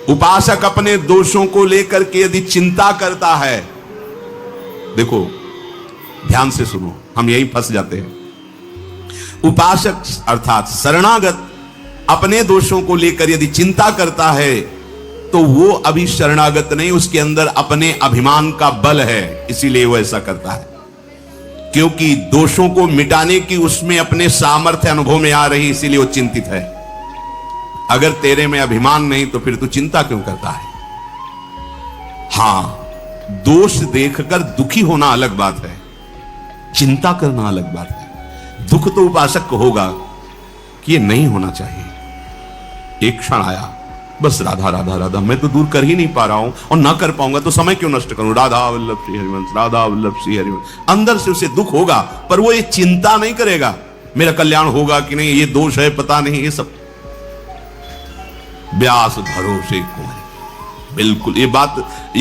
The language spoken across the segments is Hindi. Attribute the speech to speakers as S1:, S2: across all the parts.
S1: उपासक अपने दोषों को लेकर के यदि चिंता करता है, देखो ध्यान से सुनो, हम यही फंस जाते हैं। उपासक अर्थात शरणागत अपने दोषों को लेकर यदि चिंता करता है तो वो अभी शरणागत नहीं, उसके अंदर अपने अभिमान का बल है, इसीलिए वो ऐसा करता है। क्योंकि दोषों को मिटाने की उसमें अपने सामर्थ्य अनुभव में आ रही, इसीलिए वो चिंतित है। अगर तेरे में अभिमान नहीं तो फिर तू चिंता क्यों करता है? हां, दोष देखकर दुखी होना अलग बात है, चिंता करना अलग बात है। दुख तो उपासक को होगा कि ये नहीं होना चाहिए। एक क्षण आया, बस राधा राधा राधा, मैं तो दूर कर ही नहीं पा रहा हूं और ना कर पाऊंगा तो समय क्यों नष्ट करूं? राधा वल्लभ श्री हरिवंश, राधा वल्लभ श्री हरिवंश। अंदर से उसे दुख होगा, पर वो ये चिंता नहीं करेगा मेरा कल्याण होगा कि नहीं, ये दोष है पता नहीं, ये सब व्यास भरोसे कुंवरी। बिल्कुल ये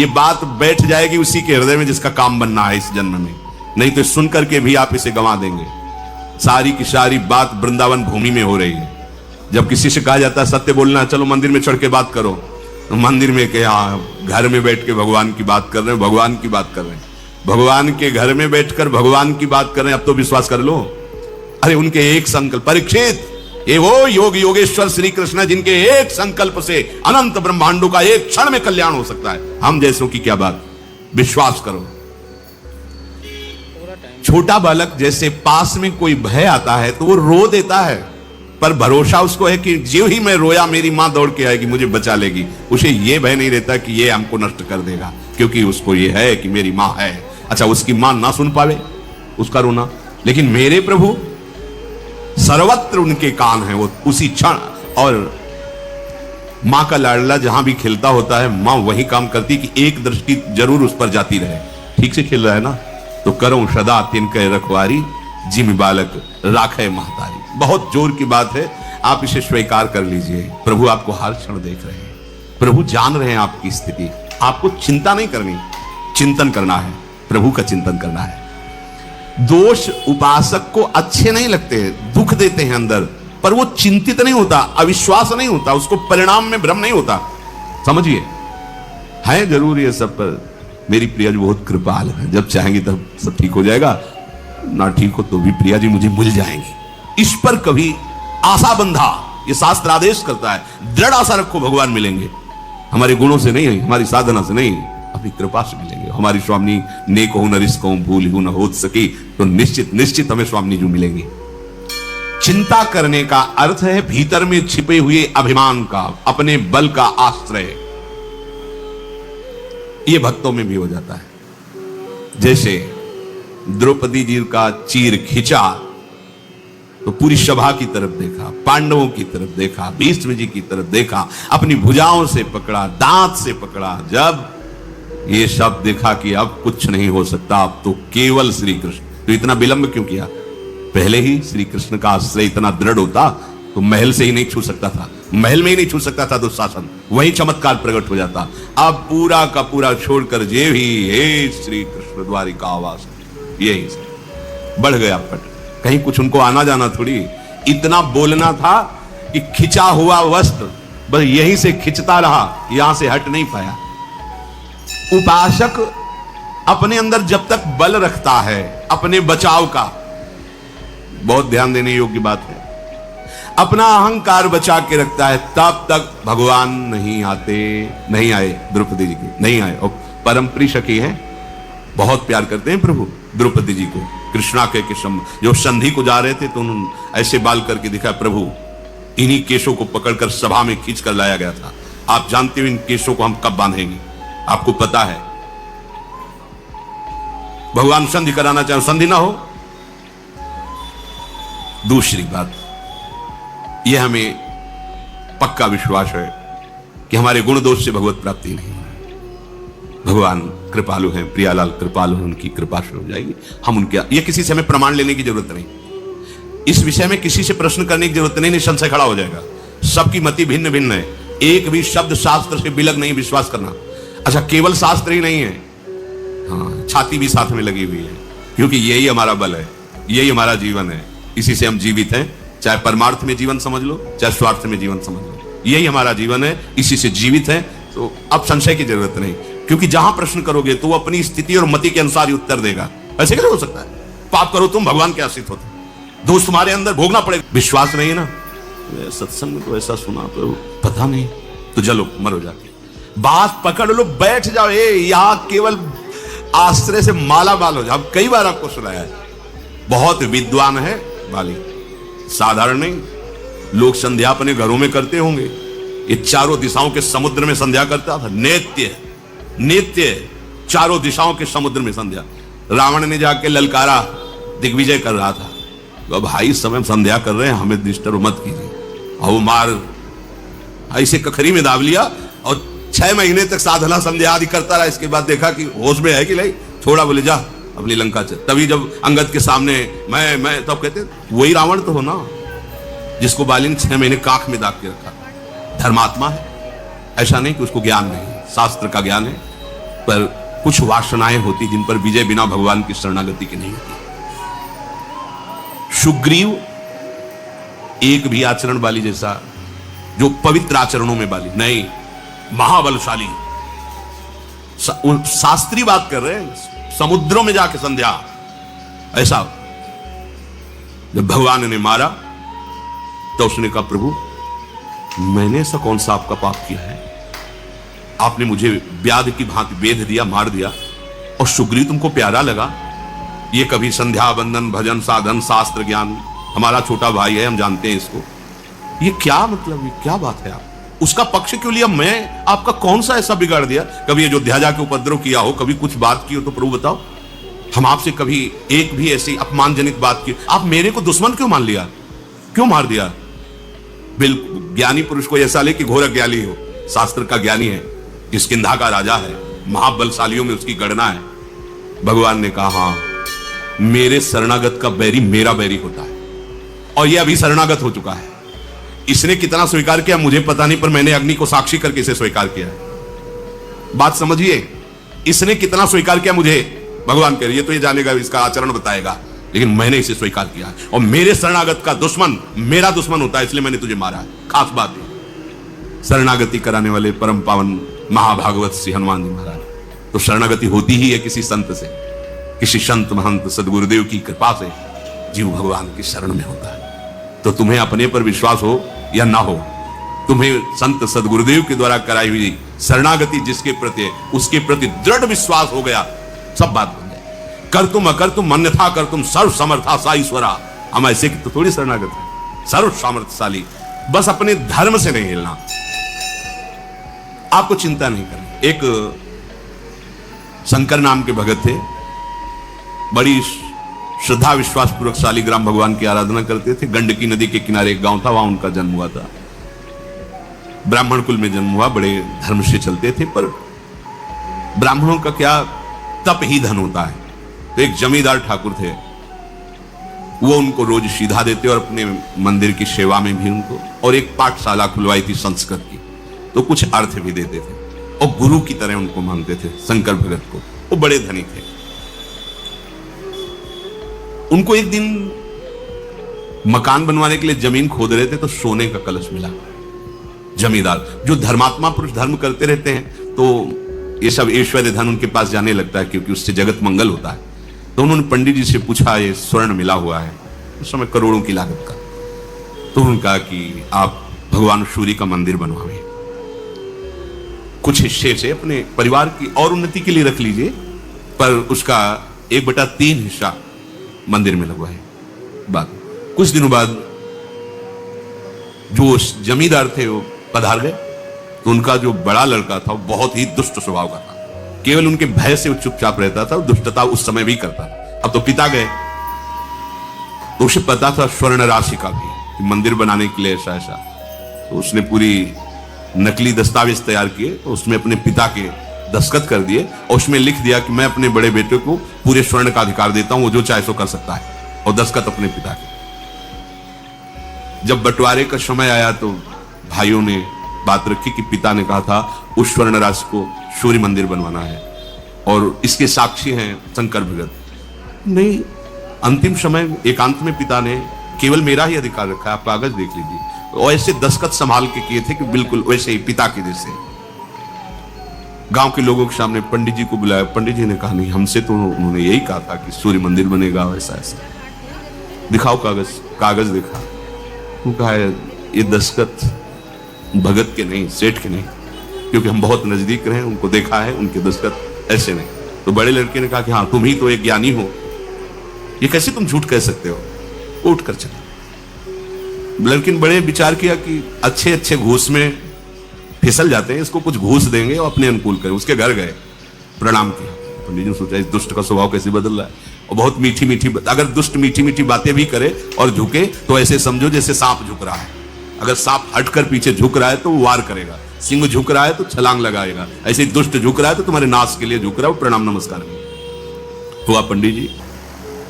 S1: बात बैठ जाएगी उसी के हृदय में जिसका काम बनना है इस जन्म में, नहीं तो सुन करके भी आप इसे गंवा देंगे। सारी की सारी बात वृंदावन भूमि में हो रही है। जब किसी से कहा जाता है सत्य बोलना, चलो मंदिर में चढ़ के बात करो, तो मंदिर में क्या, घर में बैठ के भगवान की बात कर रहे हैं, भगवान की बात कर रहे हैं, भगवान के घर में बैठकर भगवान की बात कर रहे हैं। अब तो विश्वास कर लो। अरे उनके एक संकल्प, परीक्षित, ये वो योग योगेश्वर श्री कृष्ण जिनके एक संकल्प से अनंत ब्रह्मांडों का एक क्षण में कल्याण हो सकता है। हम जैसों की क्या बात, विश्वास करो। छोटा बालक जैसे पास में कोई भय आता है तो वो रो देता है, पर भरोसा उसको है कि जो ही मैं रोया मेरी मां दौड़ के आएगी, मुझे बचा लेगी। उसे ये भय नहीं रहता कि ये हमको नष्ट कर देगा, क्योंकि उसको ये है कि मेरी मां है। अच्छा, उसकी मां ना सुन पावे उसका रोना, लेकिन मेरे प्रभु सर्वत्र उनके कान है, वो उसी क्षण। और मां का लाडला जहां भी खेलता होता है, मां वही काम करती कि एक दृष्टि जरूर उस पर जाती रहे, ठीक से खेल रहा है ना, तो करो सदा तिनके रखवारी, जिम बालक राखे महतारी। बहुत जोर की बात है, आप इसे स्वीकार कर लीजिए। प्रभु आपको हर क्षण देख रहे हैं, प्रभु जान रहे हैं आपकी स्थिति। आपको चिंता नहीं करनी, चिंतन करना है, प्रभु का चिंतन करना है। दोष उपासक को अच्छे नहीं लगते, दुख देते हैं अंदर, पर वो चिंतित नहीं होता, अविश्वास नहीं होता, उसको परिणाम में भ्रम नहीं होता। समझिए, है जरूर ये सब, पर मेरी प्रिया जी बहुत कृपाल है, जब चाहेंगी तब सब ठीक हो जाएगा, ना ठीक हो तो भी प्रिया जी मुझे मिल जाएंगी। इस पर कभी आशा बंधा, ये शास्त्र आदेश करता है, दृढ़ आशा रखो भगवान मिलेंगे। हमारे गुणों से नहीं, हमारी साधना से नहीं, अपनी कृपा से मिलेंगे। हमारी स्वामी नेक हो न रिस्क हो, भूल हो न हो सकी, तो निश्चित निश्चित हमें स्वामी जी मिलेंगे। चिंता करने का अर्थ है भीतर में छिपे हुए अभिमान का, अपने बल का आश्रय। ये भक्तों में भी हो जाता है। जैसे द्रौपदी जी का चीर खिंचा तो पूरी सभा की तरफ देखा, पांडवों की तरफ देखा, भीष्म जी की तरफ देखा, अपनी भुजाओं से पकड़ा, दांत से पकड़ा। जब ये सब देखा कि अब कुछ नहीं हो सकता, अब तो केवल श्री कृष्ण, तो इतना विलंब क्यों किया? पहले ही श्री कृष्ण का आश्रय इतना दृढ़ होता तो महल से ही नहीं छू सकता था, महल में ही नहीं छू सकता था दुशासन, वही चमत्कार प्रकट हो जाता। अब पूरा का पूरा छोड़कर जे भी हे श्री कृष्ण द्वारिका आवास, यही से बढ़ गया पट। कहीं कुछ उनको आना जाना थोड़ी, इतना बोलना था कि खिंचा हुआ वस्त्र बस यहीं से खिंचता रहा, यहां से हट नहीं पाया। उपासक अपने अंदर जब तक बल रखता है अपने बचाव का, बहुत ध्यान देने योग्य बात है, अपना अहंकार बचा के रखता है, तब तक भगवान नहीं आते। नहीं आए द्रौपदी जी के, नहीं आए। और परम प्रिय सखी है, बहुत प्यार करते हैं प्रभु द्रौपदी जी को। कृष्णा के किस्म जो संधि को जा रहे थे तो उन्होंने ऐसे बाल करके दिखा, प्रभु इन्हीं केशों को पकड़कर सभा में खींच कर लाया गया था। आप जानते हो इन केशों को हम कब बांधेंगे, आपको पता है। भगवान संधि कराना चाहे, संधि ना हो। दूसरी बात, यह हमें पक्का विश्वास है कि हमारे गुण दोष से भगवत प्राप्ति नहीं है। भगवान कृपालु हैं, प्रियालाल कृपालु हैं, उनकी कृपा से हो जाएगी। हम उनके, ये किसी से हमें प्रमाण लेने की जरूरत नहीं, इस विषय में किसी से प्रश्न करने की जरूरत नहीं, संशय खड़ा हो जाएगा। सबकी मति भिन्न भिन्न है, एक भी शब्द शास्त्र से बिलग नहीं विश्वास करना। अच्छा, केवल शास्त्र ही नहीं है, हाँ, छाती भी साथ में लगी हुई है, क्योंकि यही हमारा बल है, यही हमारा जीवन है, इसी से हम जीवित हैं। चाहे परमार्थ में जीवन समझ लो, चाहे स्वार्थ में जीवन समझ लो, यही हमारा जीवन है, इसी से जीवित है। तो अब संशय की जरूरत नहीं, क्योंकि जहां प्रश्न करोगे तो वो अपनी स्थिति और मति के अनुसार ही उत्तर देगा। ऐसे कैसे हो सकता है? पाप करो तुम, भगवान के आश्रित होते, दोष तुम्हारे अंदर भोगना पड़ेगा। विश्वास नहीं है ना, सत्संग में तो ऐसा सुना, तो पता नहीं, तो चलो मरो जाके, बात पकड़ लो, बैठ जाओ। यहां केवल आश्रय से माला माल हो जाओ। कई बार आपको सुनाया है, बहुत विद्वान है बाली, साधारण नहीं। लोग संध्या अपने घरों में करते होंगे, ये चारों दिशाओं के समुद्र में संध्या करता था। नित्य चारों दिशाओं के समुद्र में संध्या। रावण ने जाके ललकारा, दिग्विजय कर रहा था, तो भाई इस समय संध्या कर रहे हैं, हमें डिस्टर्ब मत कीजिए। और वो मार ऐसे कखरी में दाब लिया और 6 महीने तक साधना संध्या आदि करता रहा। इसके बाद देखा कि होश में है कि नहीं, छोड़ा, बोले जा अपनी लंका चल। तभी जब अंगद के सामने मैं तब कहते वही रावण तो हो ना, जिसको बाली ने 6 महीने काख में दाग के रखा। धर्मात्मा है, ऐसा नहीं कि उसको ज्ञान नहीं, शास्त्र का ज्ञान है, पर कुछ वासनाएं होती जिन पर विजय बिना भगवान की शरणागति की नहीं होती। सुग्रीव एक भी आचरण वाली जैसा, जो पवित्र आचरणों में वाली नहीं, महाबलशाली, शास्त्री बात कर रहे हैं, समुद्रों में जाके संध्या। ऐसा जब भगवान ने मारा तो उसने कहा, प्रभु मैंने ऐसा कौन सा आपका पाप किया है, आपने मुझे व्याध की भांति वेध दिया, मार दिया, और सुग्रीव तुमको प्यारा लगा। ये कभी संध्या बंदन भजन साधन शास्त्र ज्ञान, हमारा छोटा भाई है, हम जानते हैं इसको, ये क्या मतलब, ये क्या बात है, आप उसका पक्ष क्यों लिया? मैं आपका कौन सा ऐसा बिगाड़ दिया? कभी अयोध्या जाके उपद्रव किया हो, कभी कुछ बात की हो तो प्रभु बताओ। हम आपसे कभी एक भी ऐसी अपमानजनित बात की? आप मेरे को दुश्मन क्यों मान लिया, क्यों मार दिया? बिल्कुल ज्ञानी पुरुष को ऐसा ले कि घोर ज्ञानी हो, शास्त्र का ज्ञानी है, किष्किंधा का राजा है, महाबलशालियों में उसकी गणना है। भगवान ने कहा, हाँ मेरे शरणागत का बैरी मेरा बैरी होता है, और यह अभी शरणागत हो चुका है। इसने कितना स्वीकार किया मुझे पता नहीं, पर मैंने अग्नि को साक्षी करके इसे स्वीकार किया है। बात समझिए, इसने कितना स्वीकार किया मुझे, भगवान कह रही है तो ये जानेगा, इसका आचरण बताएगा, लेकिन मैंने इसे स्वीकार किया है, और मेरे शरणागत का दुश्मन मेरा दुश्मन होता है, इसलिए मैंने तुझे मारा है। खास बात है, शरणागति कराने वाले परम पावन महाभागवत श्री हनुमान जी महाराज। तो शरणागति होती ही है किसी संत से, किसी संत महंत सदगुरुदेव की कृपा से जीव भगवान की शरण में होता है। तो तुम्हें अपने पर विश्वास हो या ना हो, तुम्हें संत सदगुरुदेव के द्वारा कराई हुई शरणागति जिसके प्रति, उसके प्रति दृढ़ विश्वास हो गया, सब बात बन जाए। कर तुम अकर तुम अन्यथा कर तुम सर्व समर्था सा ईश्वरा। हम ऐसे की तो थोड़ी शरणागत है, सर्व सामर्थ्यशाली, बस अपने धर्म से नहीं हिलना, आपको चिंता नहीं करनी। एक शंकर नाम के भगत थे, बड़ी श्रद्धा विश्वास पूर्वक शालिग्राम भगवान की आराधना करते थे। गंडकी नदी के किनारे एक गांव था, वहां उनका जन्म हुआ था। ब्राह्मण कुल में जन्म हुआ, बड़े धर्म से चलते थे, पर ब्राह्मणों का क्या तप ही धन होता है। तो एक जमींदार ठाकुर थे, वो उनको रोज सीधा देते और अपने मंदिर की सेवा में भी उनको, और एक पाठशाला खुलवाई थी संस्कृत की, तो कुछ अर्थ भी देते थे, और गुरु की तरह उनको मानते थे शंकर भगत को। वो बड़े धनी थे। उनको एक दिन मकान बनवाने के लिए जमीन खोद रहे थे, तो सोने का कलश मिला। जमींदार जो धर्मात्मा पुरुष धर्म करते रहते हैं, तो ये सब ऐश्वर्य धन उनके पास जाने लगता है, क्योंकि उससे जगत मंगल होता है। तो उन्होंने पंडित जी से पूछा, ये स्वर्ण मिला हुआ है, उस समय करोड़ों की लागत का। तो उन्होंने कहा कि आप भगवान सूर्य का मंदिर बनवाएं, कुछ हिस्से से अपने परिवार की और उन्नति के लिए रख लीजिए, पर उसका 1/3 हिस्सा मंदिर में लगवाए। बात कुछ दिनों बाद जो जमींदार थे वो पधार गए, तो उनका जो बड़ा लड़का था वो बहुत ही दुष्ट स्वभाव का था। केवल उनके भय से वो चुपचाप रहता था, दुष्टता उस समय भी करता था। अब तो पिता गए, तो उसे पता था स्वर्ण राशि का भी कि मंदिर बनाने के लिए ऐसा ऐसा। तो उसने पूरी नकली दस्तावेज तैयार किए, तो उसमें अपने पिता के दस्तखत कर दिए, और उसमें लिख दिया कि मैं अपने बड़े बेटे को पूरे स्वर्ण का अधिकार देता हूं, वो जो चाहे सो कर सकता है, और दस्तखत अपने पिता के। जब बंटवारे का समय आया तो भाइयों ने बात रखी कि पिता ने कहा था उस स्वर्ण राशि को सूर्य मंदिर बनवाना है, और इसके साक्षी हैं शंकर भगत। नहीं, अंतिम समय एकांत में पिता ने केवल मेरा ही अधिकार रखा है, आप कागज देख लीजिए। और ऐसे दस्तखत संभाल के किए थे कि बिल्कुल वैसे ही पिता के जैसे। गांव के लोगों के सामने पंडित जी को बुलाया। पंडित जी ने कहा नहीं, हमसे तो उन्होंने यही कहा था कि सूर्य मंदिर बनेगा, वैसा ऐसा। दिखाओ कागज। कागज दिखा। वो कहा ये दस्तखत भगत के नहीं, सेठ के नहीं, क्योंकि हम बहुत नजदीक रहे, उनको देखा है, उनके दस्तखत ऐसे नहीं। तो बड़े लड़के ने कहा कि हाँ तुम ही तो एक ज्ञानी हो, ये कैसे तुम झूठ कह सकते हो? उठ कर चले। लड़के ने बड़े विचार किया कि अच्छे अच्छे घूस में फिसल जाते हैं, इसको कुछ घूस देंगे और अपने अनुकूल करें। उसके घर गए, प्रणाम किया। पंडित जी ने सोचा इस दुष्ट का स्वभाव कैसे बदल रहा है, और बहुत मीठी मीठी, अगर दुष्ट मीठी मीठी बातें भी करे और झुके तो ऐसे समझो जैसे सांप झुक रहा है। अगर सांप हटकर पीछे झुक रहा है तो वो वार करेगा, सिंह झुक रहा है तो छलांग लगाएगा, ऐसे ही दुष्ट झुक रहा है तो तुम्हारे नाश के लिए झुक रहा है, वो प्रणाम नमस्कार हुआ। पंडित जी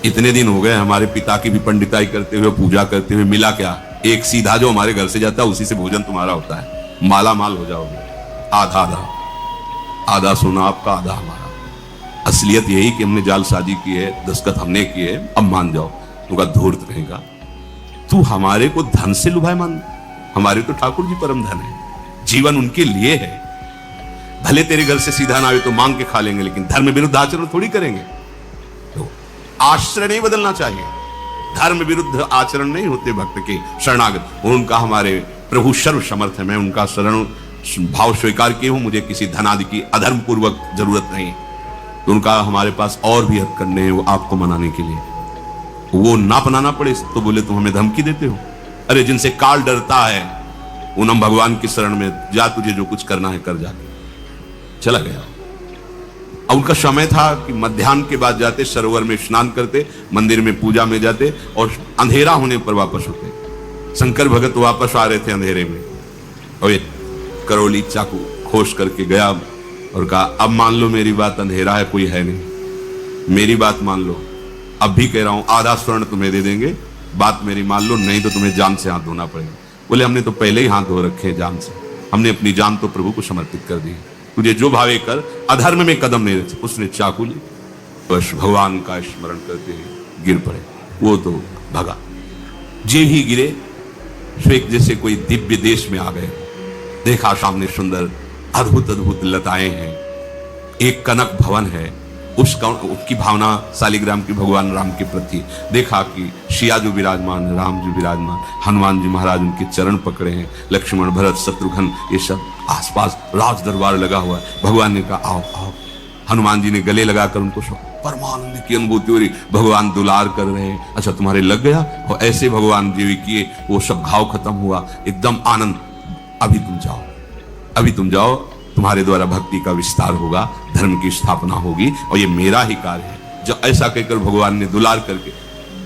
S1: इतने दिन हो गए हमारे पिता की भी पंडिताई करते हुए, पूजा करते हुए, मिला क्या? एक सीधा जो हमारे घर से जाता है उसी से भोजन तुम्हारा होता है, माला माल हो जाओगे। आधा आधा, आधा सोना आपका, आधा हमारा। असलियत यही कि हमने जालसाजी की है, दस्तखत हमने किए, अब मान जाओ। उनका धूर्त रहेगा, तू हमारे को धन से लुभाए मान? हमारे तो ठाकुर जी परम धन है, जीवन उनके लिए है। भले तेरे घर से सीधा ना आए तो मांग के खा लेंगे, लेकिन धर्म विरुद्ध आचरण थोड़ी करेंगे। तो आश्रय नहीं बदलना चाहिए, धर्म विरुद्ध आचरण नहीं होते भक्त के शरणागत। उनका हमारे प्रभु सर्व समर्थ है, मैं उनका शरण भाव स्वीकार किए हूं, मुझे किसी धनादि की अधर्म पूर्वक जरूरत नहीं। तो उनका हमारे पास और भी हक करने हैं, वो आपको मनाने के लिए। वो ना बनाना पड़े तो बोले तुम हमें धमकी देते हो। अरे जिनसे काल डरता है उन हम भगवान की शरण में जा, तुझे जो कुछ करना है कर जाके। चला गया। अब उनका समय था कि मध्याह्न के बाद जाते, सरोवर में स्नान करते, मंदिर में पूजा में जाते और अंधेरा होने पर वापस होते। शंकर भगत वापस आ रहे थे अंधेरे में, और ये करौली चाकू खोस करके गया और कहा अब मान लो मेरी बात, अंधेरा है, कोई है नहीं, मेरी बात मान लो। अब भी कह रहा हूं आधा स्वर्ण तुम्हें दे देंगे, बात मेरी मान लो, नहीं तो तुम्हें जान से हाथ धोना पड़ेगा। बोले हमने तो पहले ही हाथ धो रखे जान से, हमने अपनी जान तो प्रभु को समर्पित कर दी, तुझे जो भावे कर, अधर्म में कदम नहीं रख। उसने चाकू ली, बस भगवान का स्मरण करते हुए गिर पड़े। वो तो भगा। जे ही गिरे श्वेक जैसे कोई दिव्य देश में आ गए। देखा सामने सुंदर अद्भुत अद्भुत लताएं हैं, एक कनक भवन है, उसकी भावना शालिग्राम की भगवान राम के प्रति। देखा कि सिया जो विराजमान है, राम जी विराजमान, हनुमान जी महाराज उनके चरण पकड़े हैं, लक्ष्मण भरत शत्रुघ्न ये सब आसपास राज दरबार लगा हुआ है। भगवान ने कहा आओ आओ। हनुमान जी ने गले लगाकर उनको परमानंद की अनुभूति हो रही, भगवान दुलार कर रहे हैं। अच्छा तुम्हारे लग गया? और ऐसे भगवान जी किए, वो सब घाव खत्म हुआ, एकदम आनंद। अभी तुम जाओ, अभी तुम जाओ, तुम्हारे द्वारा भक्ति का विस्तार होगा, धर्म की स्थापना होगी, और ये मेरा ही कार्य है। जब ऐसा कहकर भगवान ने दुलार करके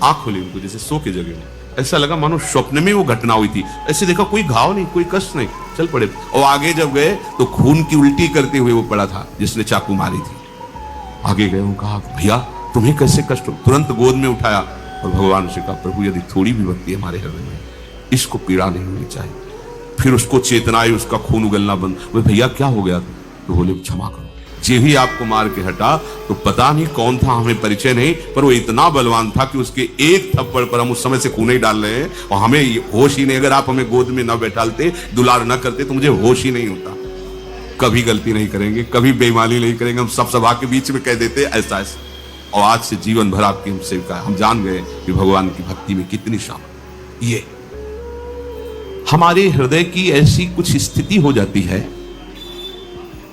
S1: आंख खोली उनको, जैसे सो के जगह में, ऐसा लगा मानो स्वप्न में वो घटना हुई थी। ऐसे देखा कोई घाव नहीं, कोई कष्ट नहीं, चल पड़े। और आगे जब गए तो खून की उल्टी करते हुए वो पड़ा था जिसने चाकू मारी थी। आगे गए, वो कहा भैया तुम्हें कैसे कष्ट हो? तुरंत गोद में उठाया और भगवान से कहा प्रभु यदि थोड़ी भी भक्ति हमारे हृदय में, इसको पीड़ा नहीं होनी चाहिए। फिर उसको चेतना आई, उसका खून उगलना बंद। वो भैया क्या हो गया? तो बोले क्षमा करो, जे ही आपको मार के हटा तो पता नहीं कौन था, हमें परिचय नहीं, पर वो इतना बलवान था कि उसके एक थप्पड़ पर हम उस समय से खून ही डाल रहे हैं और हमें होश ही नहीं। अगर आप हमें गोद में न बैठालते, दुलार न करते तो मुझे होश ही नहीं होता। कभी गलती नहीं करेंगे, कभी बेईमानी नहीं करेंगे, हम सब सभा के बीच में कह देते ऐसा ऐसा। और आज से जीवन भर आपकी हम सेविका, हम जान गए कि भगवान की भक्ति में कितनी शान। ये हमारे हृदय की ऐसी कुछ स्थिति हो जाती है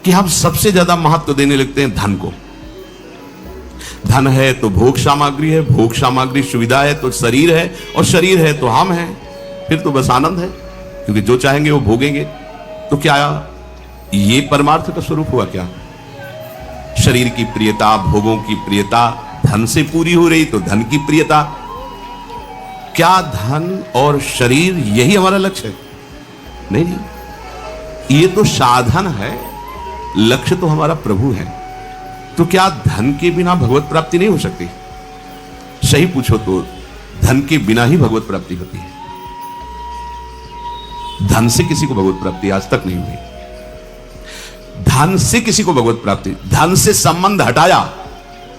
S1: कि हम सबसे ज्यादा महत्व देने लगते हैं धन को। धन है तो भोग सामग्री है, भोग सामग्री सुविधा है तो शरीर है, और शरीर है तो हम हैं। फिर तो बस आनंद है, क्योंकि जो चाहेंगे वो भोगेंगे। तो क्या ये परमार्थ का स्वरूप हुआ? क्या शरीर की प्रियता, भोगों की प्रियता धन से पूरी हो रही तो धन की प्रियता? क्या धन और शरीर यही हमारा लक्ष्य है? नहीं नहीं, ये तो साधन है, लक्ष्य तो हमारा प्रभु है। तो क्या धन के बिना भगवत प्राप्ति नहीं हो सकती? सही पूछो तो धन के बिना ही भगवत प्राप्ति होती है। धन से किसी को भगवत प्राप्ति आज तक नहीं हुई। धन से किसी को भगवत प्राप्ति, धन से संबंध हटाया,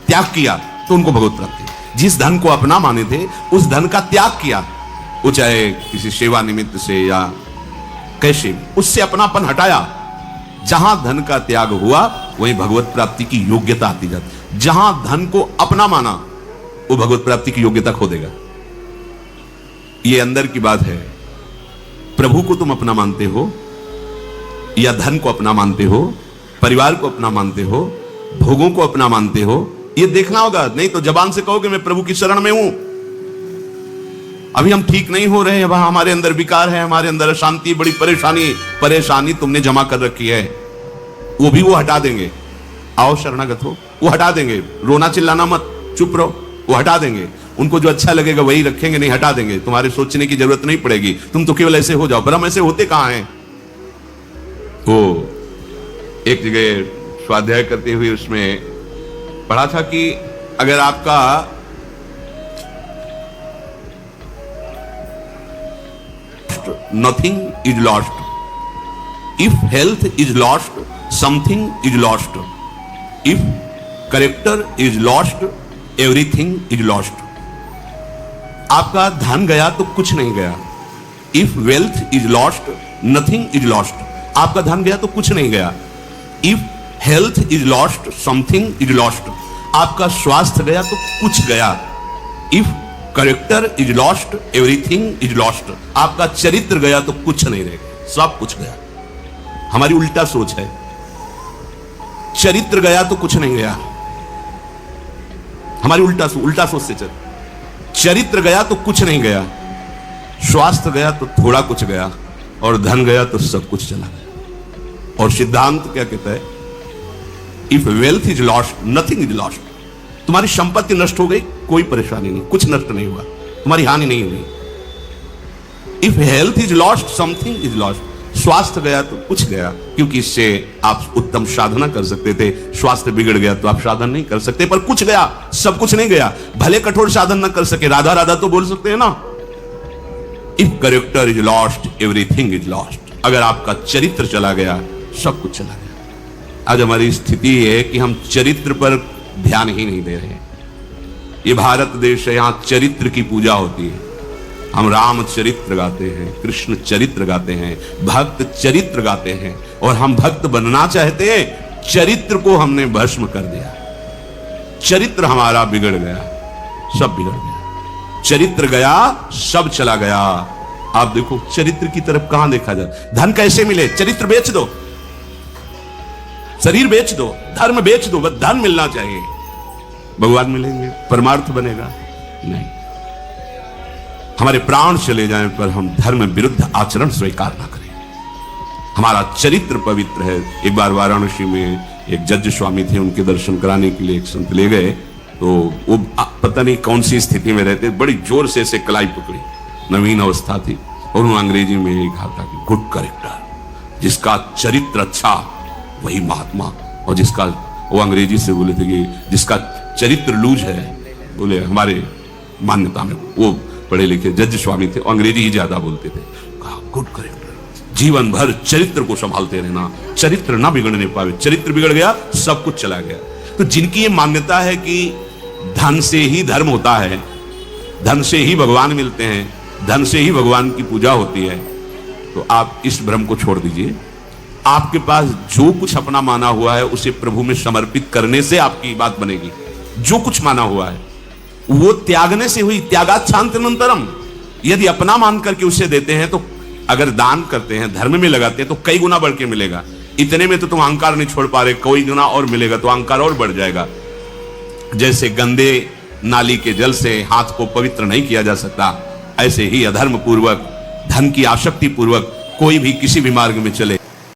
S1: त्याग किया तो उनको भगवत प्राप्ति। जिस धन को अपना माने थे उस धन का त्याग किया, वो चाहे किसी सेवा निमित्त से या कैसे, उससे अपनापन हटाया जहां धन का त्याग हुआ वहीं भगवत प्राप्ति की योग्यता आती जाती। जहां धन को अपना माना वो भगवत प्राप्ति की योग्यता खो देगा। ये अंदर की बात है। प्रभु को तुम अपना मानते हो या धन को अपना मानते हो, परिवार को अपना मानते हो, भोगों को अपना मानते हो, ये देखना होगा। नहीं तो जबान से कहोगे मैं प्रभु की शरण में हूं, अभी हम ठीक नहीं हो रहे हैं, वहां हमारे अंदर विकार है, हमारे अंदर अशांति, बड़ी परेशानी तुमने जमा कर रखी है, वो भी वो हटा देंगे। आओ शरणागत हो, वो हटा देंगे। रोना चिल्लाना मत, चुप रहो, वो हटा देंगे। उनको जो अच्छा लगेगा वही रखेंगे, नहीं हटा देंगे। तुम्हारे सोचने की जरूरत नहीं पड़ेगी, तुम तो केवल ऐसे हो जाओ। पर हम ऐसे होते कहां हैं? वो एक जगह स्वाध्याय करते हुए उसमें पढ़ा था कि अगर आपका nothing is lost. If health is lost, something is lost. If character is lost, everything is lost. आपका धन गया तो कुछ नहीं गया। If wealth is lost, nothing is lost. आपका धन गया तो कुछ नहीं गया। If health is lost, something is lost. आपका स्वास्थ्य गया तो कुछ गया। If character is lost, everything is lost. आपका चरित्र गया तो कुछ नहीं रह गया, सब कुछ गया। हमारी उल्टा सोच है, चरित्र गया तो कुछ नहीं गया। हमारी उल्टा सोच से चल, चरित्र गया तो कुछ नहीं गया, स्वास्थ्य गया तो थोड़ा कुछ गया, और धन गया तो सब कुछ चला गया। और सिद्धांत क्या कहता है? If wealth is lost, nothing is lost. तुम्हारी संपत्ति नष्ट हो गई, कोई परेशानी नहीं, कुछ नष्ट नहीं हुआ, तुम्हारी हानि नहीं हुई। If health is lost, something is lost. स्वास्थ्य गया तो कुछ गया, क्योंकि इससे आप उत्तम साधना कर सकते थे। स्वास्थ्य बिगड़ गया तो आप साधन नहीं कर सकते, पर कुछ गया, सब कुछ नहीं गया। भले कठोर साधन ना कर सके, राधा राधा तो बोल सकते हैं ना। If character is lost, everything is lost. अगर आपका चरित्र चला गया, सब कुछ चला गया। आज हमारी स्थिति है कि हम चरित्र पर ध्यान ही नहीं दे रहे। ये भारत देश है, यहां चरित्र की पूजा होती है। हम राम चरित्र गाते हैं, कृष्ण चरित्र गाते हैं, भक्त चरित्र गाते हैं, और हम भक्त बनना चाहते हैं। चरित्र को हमने भस्म कर दिया। चरित्र हमारा बिगड़ गया, सब बिगड़ गया। चरित्र गया, सब चला गया। आप देखो चरित्र की तरफ कहां देखा जाए। धन कैसे मिले? चरित्र बेच दो, शरीर बेच दो, धर्म बेच दो, बस धन मिलना चाहिए। भगवान मिलेंगे, परमार्थ बनेगा? नहीं। हमारे प्राण चले जाएं पर हम धर्म विरुद्ध आचरण स्वीकार ना करें। हमारा चरित्र पवित्र है। एक बार वाराणसी में एक जज स्वामी थे, उनके दर्शन कराने के लिए एक संत ले गए, तो वो पता नहीं कौन सी स्थिति में रहते, बड़ी जोर से कलाई पकड़ी, नवीन अवस्था थी, और उन्होंने अंग्रेजी में यही कहा था कि गुड कैरेक्टर, जिसका चरित्र अच्छा वही महात्मा। और जिसका, वो अंग्रेजी से बोले थे कि जिसका चरित्र लूज है, बोले हमारे मान्यता में, वो पढ़े लिखे जज स्वामी थे, अंग्रेजी ही ज्यादा बोलते थे। कहा गुड कैरेक्टर, जीवन भर चरित्र को संभालते रहना, चरित्र ना बिगड़ने पावे। चरित्र बिगड़ गया, सब कुछ चला गया। तो जिनकी ये मान्यता है कि धन से ही धर्म होता है, धन से ही भगवान मिलते हैं, धन से ही भगवान की पूजा होती है, तो आप इस भ्रम को छोड़ दीजिए। आपके पास जो कुछ अपना माना हुआ है उसे प्रभु में समर्पित करने से आपकी बात बनेगी। जो कुछ माना हुआ है वो त्यागने से हुई। त्यागात शांतिमंतरम। यदि अपना मान करके उसे देते हैं, तो अगर दान करते हैं, धर्म में लगाते हैं, तो कई गुना बढ़ के मिलेगा। इतने में तो तुम अहंकार नहीं छोड़ पा रहे, कई गुना और मिलेगा तो अहंकार और बढ़ जाएगा। जैसे गंदे नाली के जल से हाथ को पवित्र नहीं किया जा सकता, ऐसे ही अधर्म पूर्वक, धन की आसक्ति पूर्वक कोई भी किसी भी मार्ग में चले